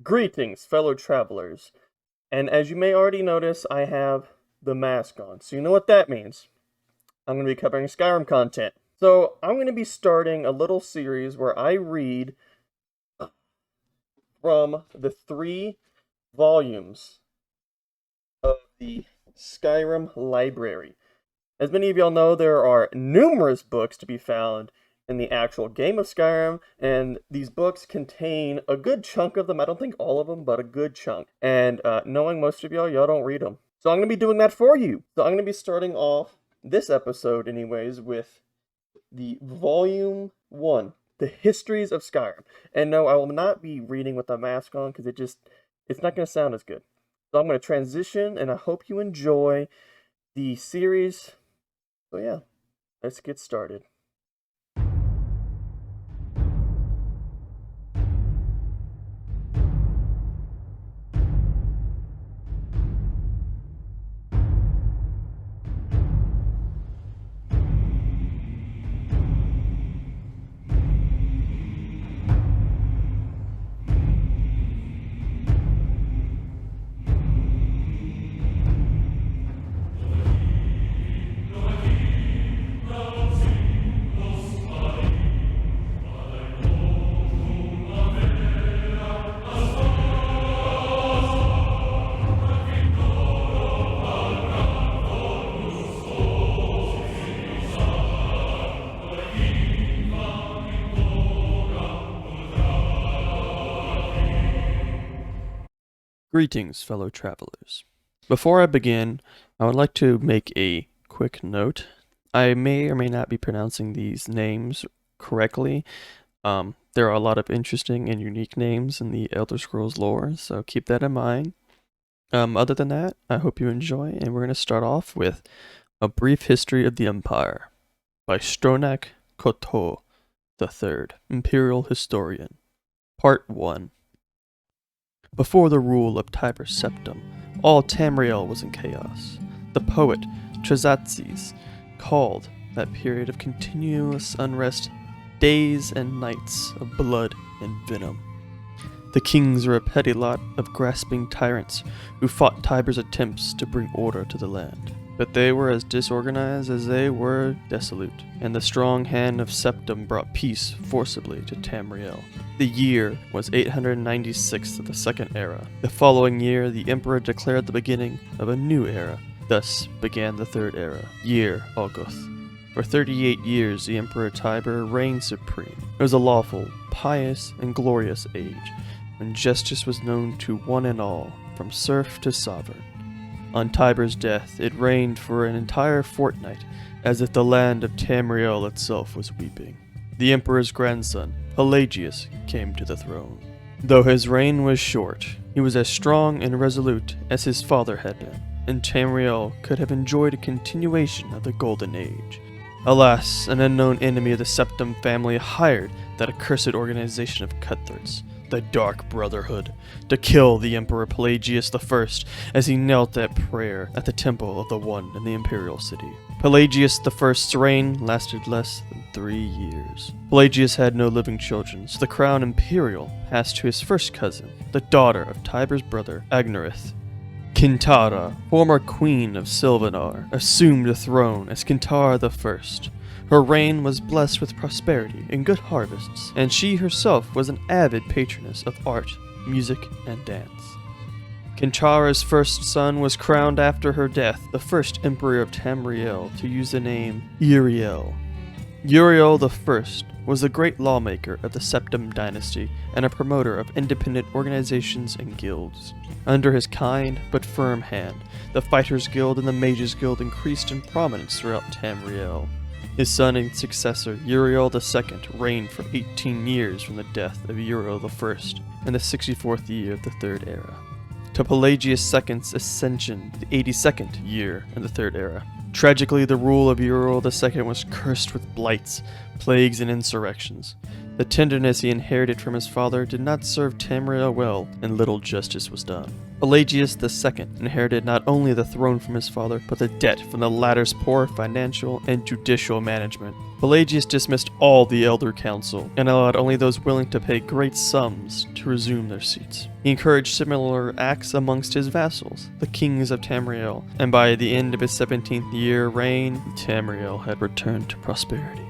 Greetings, fellow travelers. And as you may already notice, I have the mask on. So you know what that means. I'm going to be covering Skyrim content. So I'm going to be starting a little series where I read from the 3 volumes of the Skyrim library. As many of y'all know, there are numerous books to be found in the actual game of Skyrim, and these books contain a good chunk of them. I don't think all of them, but a good chunk. And knowing most of y'all don't read them. So I'm going to be doing that for you. So I'm going to be starting off this episode, anyways, with the Volume 1, The Histories of Skyrim. And no, I will not be reading with the mask on, because it's not going to sound as good. So I'm going to transition, and I hope you enjoy the series. So yeah, let's get started. Greetings, fellow travelers. Before I begin, I would like to make a quick note. I may or may not be pronouncing these names correctly. There are a lot of interesting and unique names in the Elder Scrolls lore, so keep that in mind. Other than that, I hope you enjoy, and we're going to start off with A Brief History of the Empire by Stronach Koto III, Imperial Historian. Part 1. Before the rule of Tiber Septim, all Tamriel was in chaos. The poet Tresatzes called that period of continuous unrest days and nights of blood and venom. The kings were a petty lot of grasping tyrants who fought Tiber's attempts to bring order to the land. But they were as disorganized as they were dissolute, and the strong hand of Septim brought peace forcibly to Tamriel. The year was 896 of the Second Era. The following year, the Emperor declared the beginning of a new era. Thus began the Third Era, year August. For 38 years, the Emperor Tiber reigned supreme. It was a lawful, pious, and glorious age, when justice was known to one and all, from serf to sovereign. On Tiber's death, it reigned for an entire fortnight, as if the land of Tamriel itself was weeping. The Emperor's grandson, Pelagius, came to the throne. Though his reign was short, he was as strong and resolute as his father had been, and Tamriel could have enjoyed a continuation of the Golden Age. Alas, an unknown enemy of the Septim family hired that accursed organization of cutthroats, the Dark Brotherhood, to kill the Emperor Pelagius I as he knelt at prayer at the temple of the One in the Imperial City. Pelagius I's reign lasted less than 3 years. Pelagius had no living children, so the crown imperial passed to his first cousin, the daughter of Tiber's brother, Agnerith. Kintara, former queen of Silvanar, assumed the throne as Kintara I. Her reign was blessed with prosperity and good harvests, and she herself was an avid patroness of art, music, and dance. Kintara's first son was crowned after her death, the first emperor of Tamriel to use the name Uriel. Uriel I was a great lawmaker of the Septim dynasty and a promoter of independent organizations and guilds. Under his kind but firm hand, the Fighters Guild and the Mages Guild increased in prominence throughout Tamriel. His son and successor, Uriel II, reigned for 18 years from the death of Uriel I in the 64th year of the Third Era, to Pelagius II's ascension, the 82nd year in the Third Era. Tragically, the rule of Uriel II was cursed with blights, plagues, and insurrections. The tenderness he inherited from his father did not serve Tamriel well, and little justice was done. Pelagius II inherited not only the throne from his father, but the debt from the latter's poor financial and judicial management. Pelagius dismissed all the elder council, and allowed only those willing to pay great sums to resume their seats. He encouraged similar acts amongst his vassals, the kings of Tamriel, and by the end of his 17th year reign, Tamriel had returned to prosperity.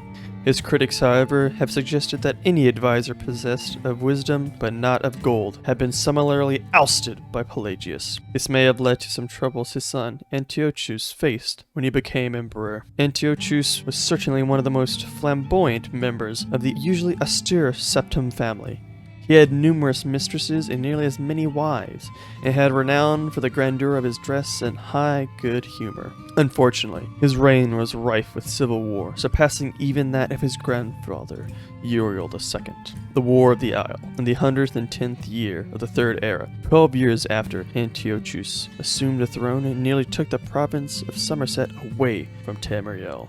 His critics, however, have suggested that any advisor possessed of wisdom but not of gold had been summarily ousted by Pelagius. This may have led to some troubles his son Antiochus faced when he became emperor. Antiochus was certainly one of the most flamboyant members of the usually austere Septim family. He had numerous mistresses and nearly as many wives, and had renown for the grandeur of his dress and high good humor. Unfortunately, his reign was rife with civil war, surpassing even that of his grandfather, Uriel II. The War of the Isle, in the 110th year of the Third Era, 12 years after Antiochus assumed the throne and nearly took the province of Somerset away from Tamriel.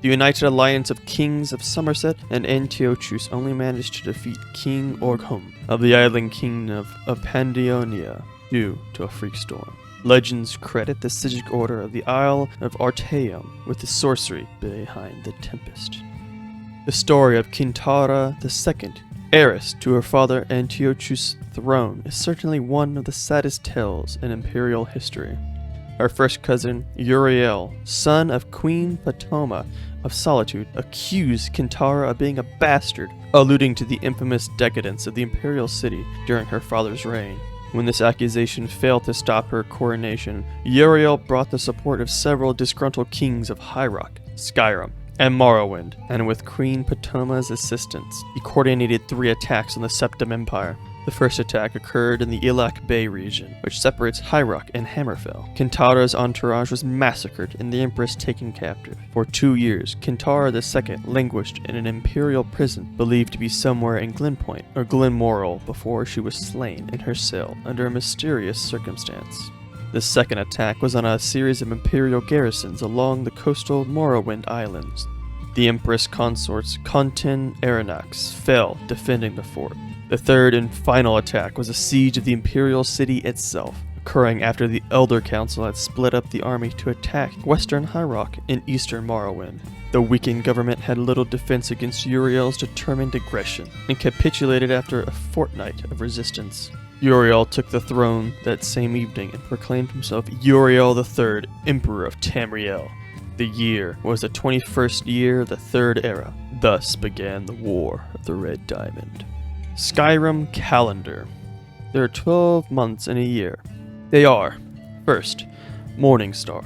The united alliance of kings of Somerset and Antiochus only managed to defeat King Orghum of the island kingdom of Pandonia due to a freak storm. Legends credit the Sigic order of the Isle of Artaeum with the sorcery behind the tempest. The story of Kintara II, heiress to her father Antiochus' throne, is certainly one of the saddest tales in imperial history. Her first cousin, Uriel, son of Queen Ptolemy of Solitude, accused Kintara of being a bastard, alluding to the infamous decadence of the imperial city during her father's reign. When this accusation failed to stop her coronation, Uriel brought the support of several disgruntled kings of High Rock, Skyrim, and Morrowind, and with Queen Ptolemy's assistance, he coordinated 3 attacks on the Septim Empire. The first attack occurred in the Ilak Bay region, which separates High Rock and Hammerfell. Kintara's entourage was massacred and the Empress taken captive. For 2 years, Kintara II languished in an imperial prison believed to be somewhere in Glenpoint or Glenmoral before she was slain in her cell under a mysterious circumstance. The second attack was on a series of imperial garrisons along the coastal Morrowind Islands. The Empress consorts Contin Aranax fell defending the fort. The third and final attack was a siege of the imperial city itself, occurring after the Elder Council had split up the army to attack western High Rock and eastern Morrowind. The weakened government had little defense against Uriel's determined aggression, and capitulated after a fortnight of resistance. Uriel took the throne that same evening and proclaimed himself Uriel III, Emperor of Tamriel. The year was the 21st year of the Third Era. Thus began the War of the Red Diamond. Skyrim Calendar. There are 12 months in a year. They are: 1st, Morning Star;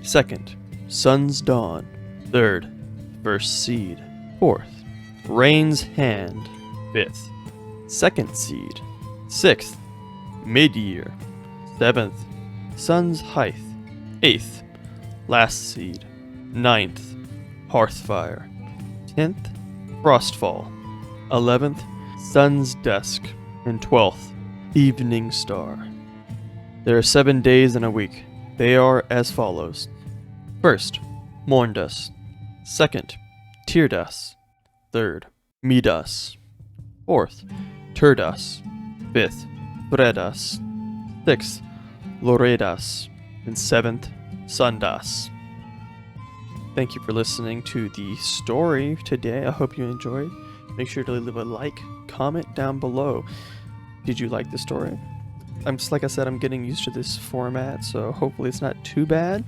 2nd, Sun's Dawn; 3rd, First Seed; 4th, Rain's Hand; 5th, Second Seed; 6th, Mid-Year; 7th, Sun's Height; 8th, Last Seed; 9th, Hearthfire; 10th, Frostfall; 11th, Sun's Dusk; and 12th, Evening Star. There are 7 days in a week. They are as follows: 1st, Morndas; 2nd, Tyrdas; 3rd, Midas; 4th, Turdas; 5th, Bredas; 6th, Loredas; and 7th, Sundas. Thank you for listening to the story today. I hope you enjoyed. Make sure to leave a like, comment down below. Did you like the story? Like I said, I'm getting used to this format, so hopefully it's not too bad.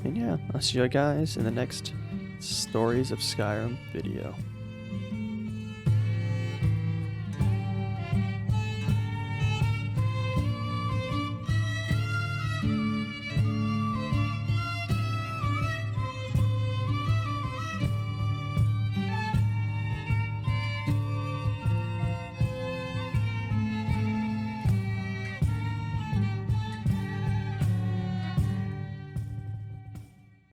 And yeah, I'll see you guys in the next Stories of Skyrim video.